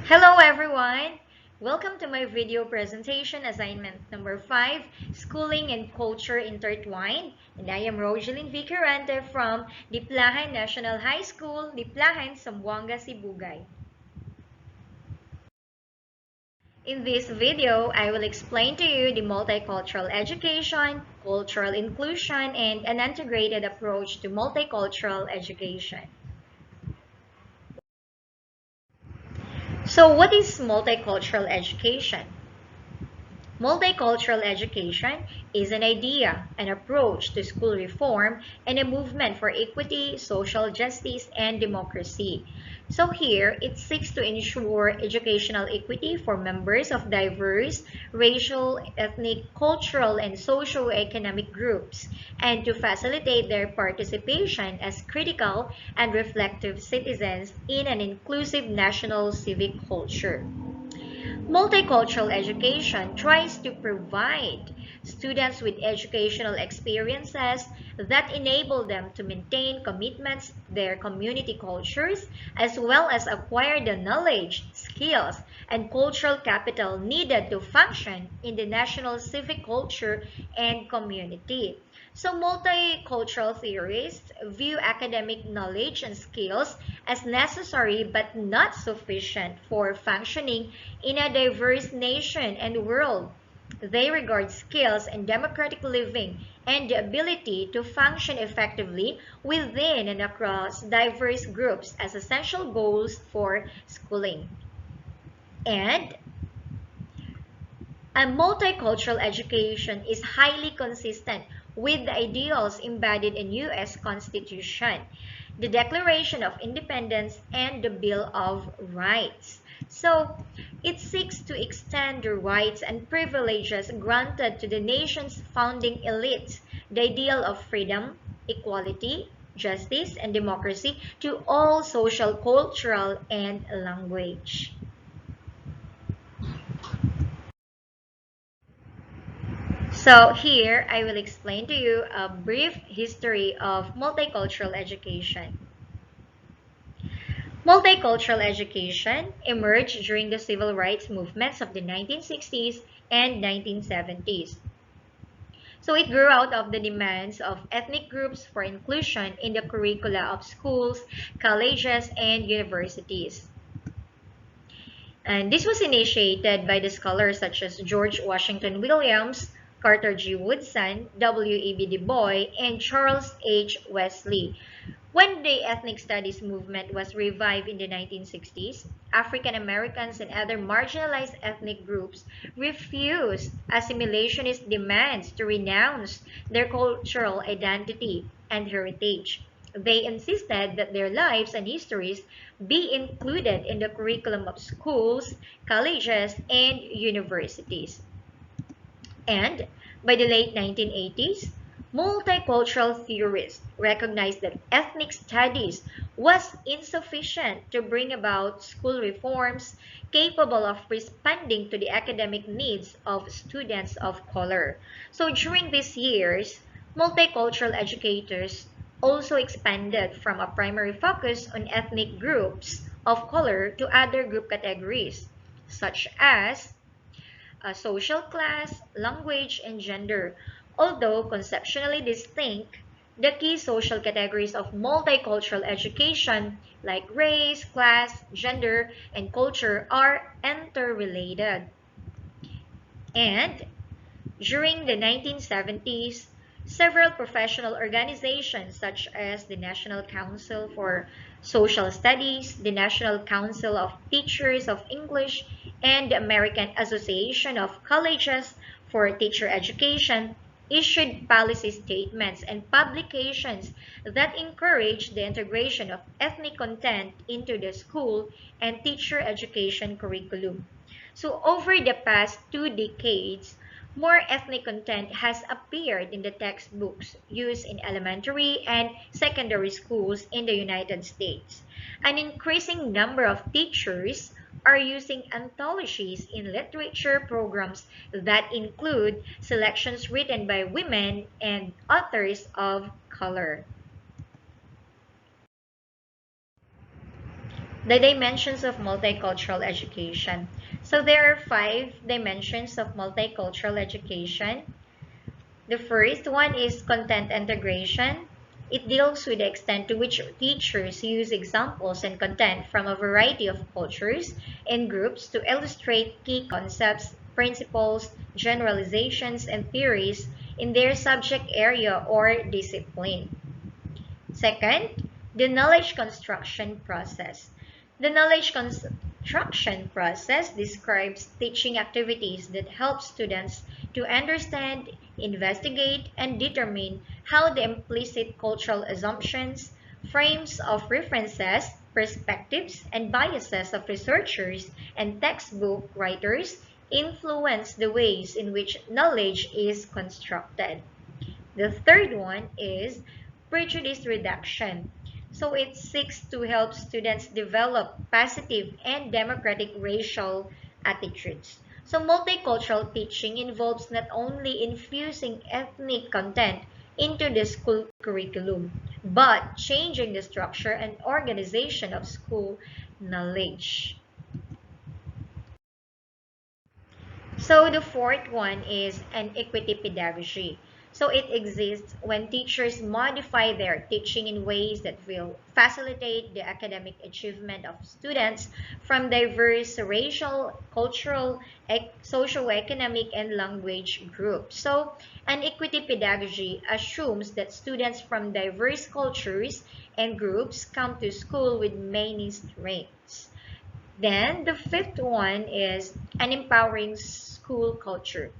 Hello everyone! Welcome to my video presentation assignment number 5, Schooling and Culture Intertwined. And I am Rogeline Vicarante from Diplahan National High School, Diplahan, Zamboanga, Sibugay. In this video, I will explain to you the multicultural education, cultural inclusion, and an integrated approach to multicultural education. So what is multicultural education? Multicultural education is an idea, an approach to school reform, and a movement for equity, social justice, and democracy. So here, it seeks to ensure educational equity for members of diverse racial, ethnic, cultural, and socio-economic groups, and to facilitate their participation as critical and reflective citizens in an inclusive national civic culture. Multicultural education tries to provide students with educational experiences that enable them to maintain commitments to their community cultures, as well as acquire the knowledge, skills, and cultural capital needed to function in the national civic culture and community. So multicultural theorists view academic knowledge and skills as necessary but not sufficient for functioning in a diverse nation and world. They regard skills and democratic living and the ability to function effectively within and across diverse groups as essential goals for schooling. And a multicultural education is highly consistent with the ideals embodied in U.S. Constitution, the Declaration of Independence, and the Bill of Rights. So, it seeks to extend the rights and privileges granted to the nation's founding elites, the ideal of freedom, equality, justice, and democracy to all social, cultural, and language. So here, I will explain to you a brief history of multicultural education. Multicultural education emerged during the civil rights movements of the 1960s and 1970s. So it grew out of the demands of ethnic groups for inclusion in the curricula of schools, colleges, and universities. And this was initiated by the scholars such as George Washington Williams, Carter G. Woodson, W. E. B. Du Bois, and Charles H. Wesley. When the ethnic studies movement was revived in the 1960s, African Americans and other marginalized ethnic groups refused assimilationist demands to renounce their cultural identity and heritage. They insisted that their lives and histories be included in the curriculum of schools, colleges, and universities. And by the late 1980s, multicultural theorists recognized that ethnic studies was insufficient to bring about school reforms capable of responding to the academic needs of students of color. So during these years, multicultural educators also expanded from a primary focus on ethnic groups of color to other group categories, such as social class, language, and gender. Although conceptually distinct, the key social categories of multicultural education, like race, class, gender, and culture, are interrelated. And during the 1970s, several professional organizations such as the National Council for Social Studies, the National Council of Teachers of English, and the American Association of Colleges for Teacher Education issued policy statements and publications that encourage the integration of ethnic content into the school and teacher education curriculum. So over the past 2 decades, more ethnic content has appeared in the textbooks used in elementary and secondary schools in the United States. An increasing number of teachers are using anthologies in literature programs that include selections written by women and authors of color. The dimensions of multicultural education. So there are 5 dimensions of multicultural education. The first one is content integration. It deals with the extent to which teachers use examples and content from a variety of cultures and groups to illustrate key concepts, principles, generalizations, and theories in their subject area or discipline. Second, the knowledge construction process. The knowledge construction process describes teaching activities that help students to understand, investigate, and determine how the implicit cultural assumptions, frames of references, perspectives, and biases of researchers and textbook writers influence the ways in which knowledge is constructed. The third one is prejudice reduction. So it seeks to help students develop positive and democratic racial attitudes. So multicultural teaching involves not only infusing ethnic content into the school curriculum, but changing the structure and organization of school knowledge. So the fourth one is an equity pedagogy. So it exists when teachers modify their teaching in ways that will facilitate the academic achievement of students from diverse racial, cultural, socioeconomic, and language groups. So an equity pedagogy assumes that students from diverse cultures and groups come to school with many strengths. Then the fifth one is an empowering school culture.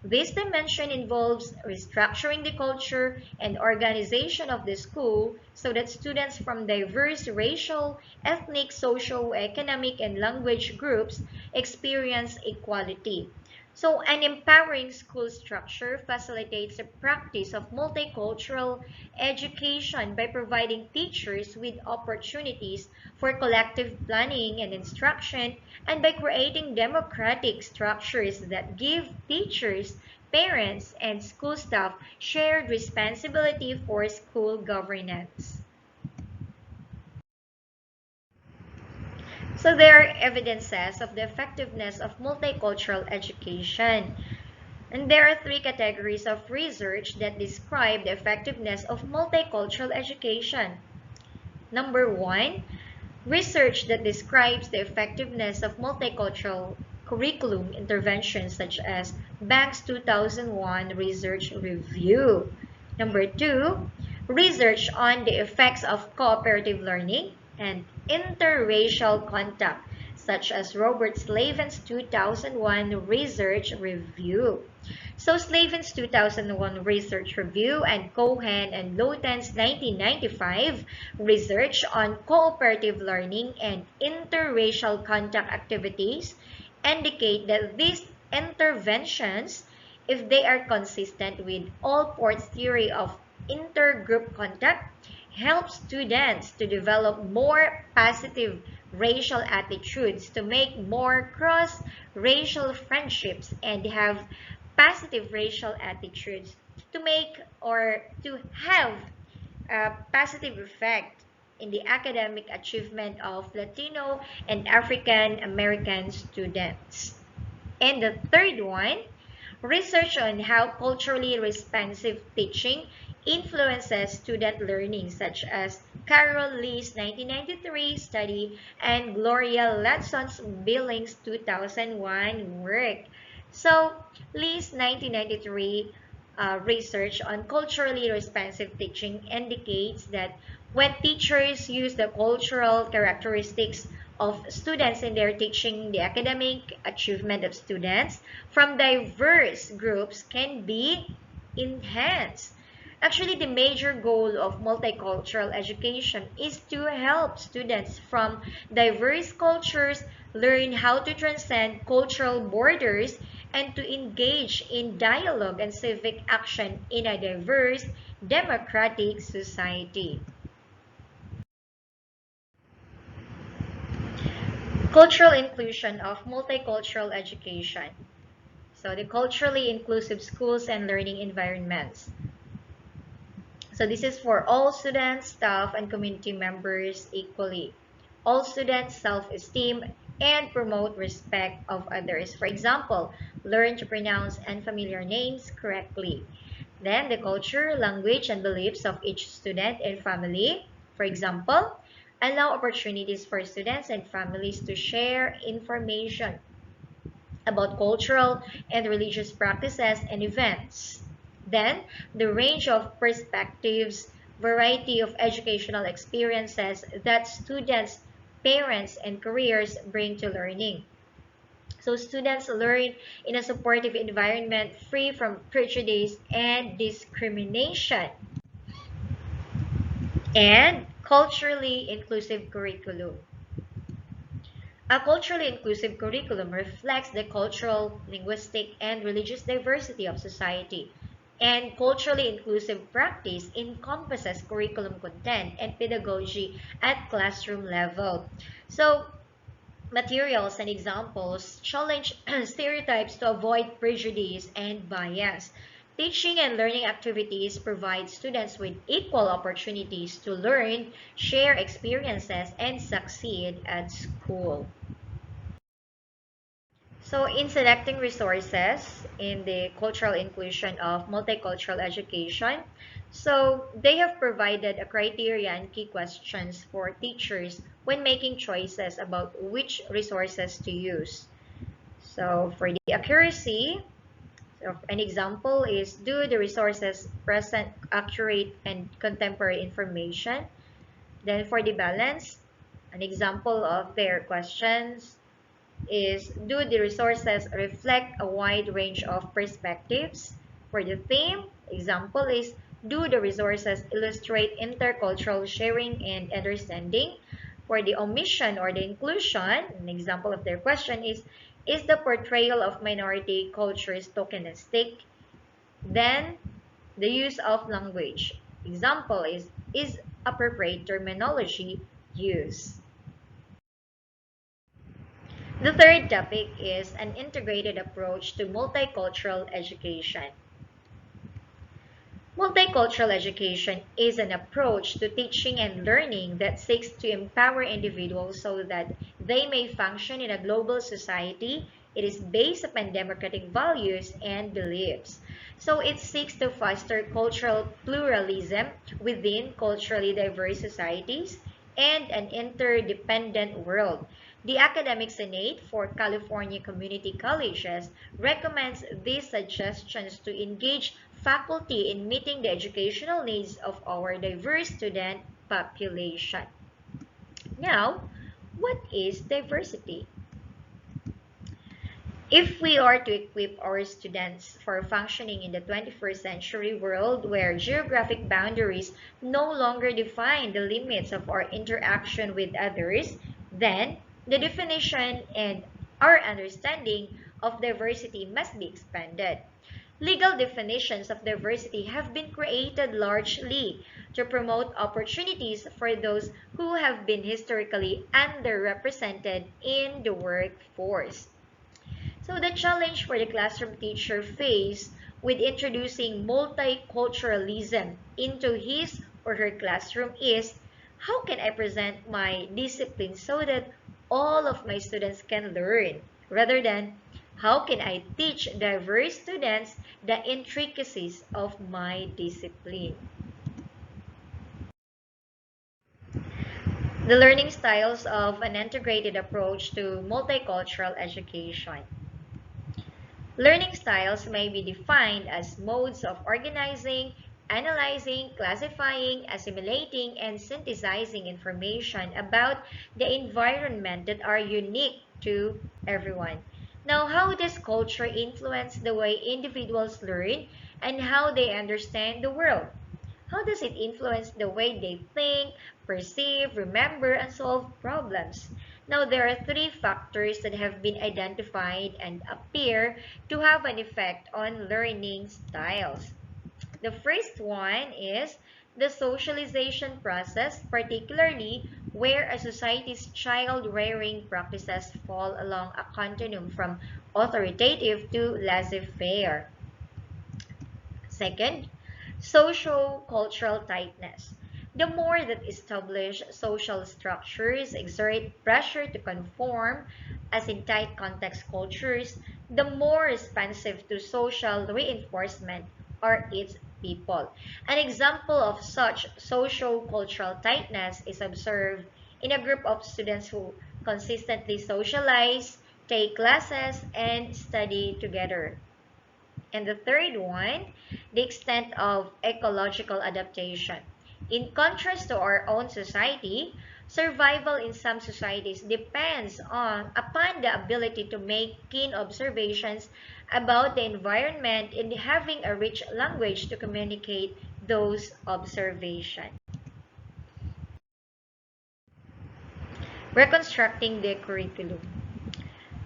This dimension involves restructuring the culture and organization of the school so that students from diverse racial, ethnic, socio-economic, and language groups experience equality. So, an empowering school structure facilitates the practice of multicultural education by providing teachers with opportunities for collective planning and instruction, and by creating democratic structures that give teachers, parents, and school staff shared responsibility for school governance. So there are evidences of the effectiveness of multicultural education. And there are 3 categories of research that describe the effectiveness of multicultural education. Number 1, research that describes the effectiveness of multicultural curriculum interventions such as Banks 2001 Research Review. Number 2, research on the effects of cooperative learning and interracial contact such as Robert Slavin's 2001 Research Review. So Slavin's 2001 Research Review and Cohen and Lowton's 1995 research on cooperative learning and interracial contact activities indicate that these interventions, if they are consistent with Allport's theory of intergroup contact, help students to develop more positive racial attitudes, to make more cross-racial friendships, and have positive racial attitudes, to make or to have a positive effect in the academic achievement of Latino and African American students. And the third one, research on how culturally responsive teaching influences student learning, such as Carol Lee's 1993 study and Gloria Latson's Billings 2001 work. So, Lee's 1993 research on culturally responsive teaching indicates that when teachers use the cultural characteristics of students in their teaching, the academic achievement of students from diverse groups can be enhanced. Actually, the major goal of multicultural education is to help students from diverse cultures learn how to transcend cultural borders and to engage in dialogue and civic action in a diverse, democratic society. Cultural inclusion of multicultural education. So the culturally inclusive schools and learning environments. So this is for all students, staff, and community members equally. all students' self-esteem, and promote respect of others. For example, learn to pronounce unfamiliar names correctly. Then the culture, language, and beliefs of each student and family. For example, allow opportunities for students and families to share information about cultural and religious practices and events. Then, the range of perspectives, variety of educational experiences that students, parents, and careers bring to learning. So students learn in a supportive environment free from prejudice and discrimination. And culturally inclusive curriculum. A culturally inclusive curriculum reflects the cultural, linguistic, and religious diversity of society. And culturally inclusive practice encompasses curriculum content and pedagogy at classroom level. So, materials and examples challenge stereotypes to avoid prejudice and bias. Teaching and learning activities provide students with equal opportunities to learn, share experiences, and succeed at school. So in selecting resources in the cultural inclusion of multicultural education, so they have provided a criteria and key questions for teachers when making choices about which resources to use. So for the accuracy, so an example is, do the resources present accurate and contemporary information? Then for the balance, an example of their questions is, do the resources reflect a wide range of perspectives? For the theme, example is, do the resources illustrate intercultural sharing and understanding? For the omission or the inclusion, an example of their question is the portrayal of minority cultures tokenistic? Then, the use of language. Example is appropriate terminology used? The third topic is an integrated approach to multicultural education. Multicultural education is an approach to teaching and learning that seeks to empower individuals so that they may function in a global society. It is based upon democratic values and beliefs. So it seeks to foster cultural pluralism within culturally diverse societies and an interdependent world. The Academic Senate for California Community Colleges recommends these suggestions to engage faculty in meeting the educational needs of our diverse student population. Now, what is diversity? If we are to equip our students for functioning in the 21st century world where geographic boundaries no longer define the limits of our interaction with others, then the definition and our understanding of diversity must be expanded. Legal definitions of diversity have been created largely to promote opportunities for those who have been historically underrepresented in the workforce. So the challenge for the classroom teacher faced with introducing multiculturalism into his or her classroom is, how can I present my discipline so that all of my students can learn, rather than how can I teach diverse students the intricacies of my discipline? The learning styles of an integrated approach to multicultural education. Learning styles may be defined as modes of organizing, analyzing, classifying, assimilating, and synthesizing information about the environment that are unique to everyone. Now, how does culture influence the way individuals learn and how they understand the world? How does it influence the way they think, perceive, remember, and solve problems? Now, there are three factors that have been identified and appear to have an effect on learning styles. The first one is the socialization process, particularly where a society's child-rearing practices fall along a continuum from authoritative to laissez-faire. Second, socio-cultural tightness. The more that established social structures exert pressure to conform, as in tight context cultures, the more responsive to social reinforcement are its people. An example of such socio-cultural tightness is observed in a group of students who consistently socialize, take classes, and study together. And the third one, the extent of ecological adaptation. In contrast to our own society, survival in some societies depends upon the ability to make keen observations about the environment and having a rich language to communicate those observations. Reconstructing the curriculum.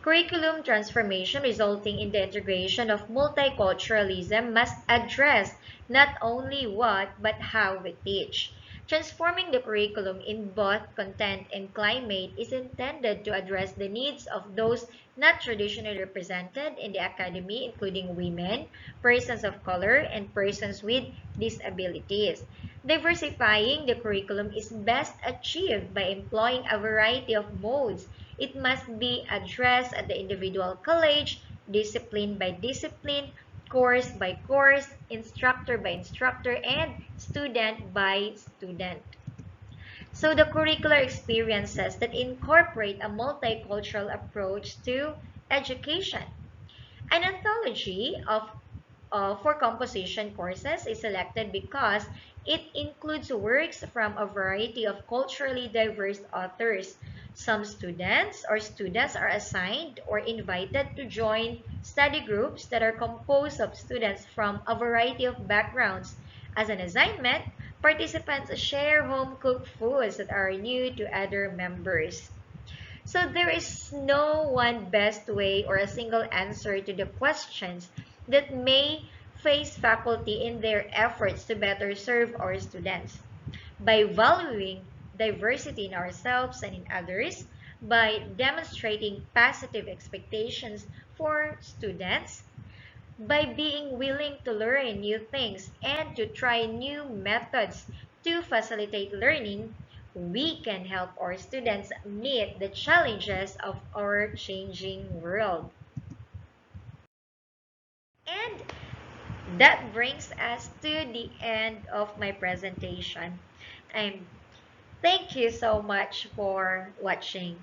Curriculum transformation resulting in the integration of multiculturalism must address not only what but how we teach. Transforming the curriculum in both content and climate is intended to address the needs of those not traditionally represented in the academy, including women, persons of color, and persons with disabilities. Diversifying the curriculum is best achieved by employing a variety of modes. It must be addressed at the individual college, discipline by discipline, course by course, instructor by instructor, and student by student. So the curricular experiences that incorporate a multicultural approach to education. An anthology of for composition courses is selected because it includes works from a variety of culturally diverse authors. Some students are assigned or invited to join study groups that are composed of students from a variety of backgrounds. As an assignment, participants share home-cooked foods that are new to other members. So there is no one best way or a single answer to the questions that may face faculty in their efforts to better serve our students. By valuing diversity in ourselves and in others, by demonstrating positive expectations for students, by being willing to learn new things and to try new methods to facilitate learning, we can help our students meet the challenges of our changing world. And that brings us to the end of my presentation. And thank you so much for watching.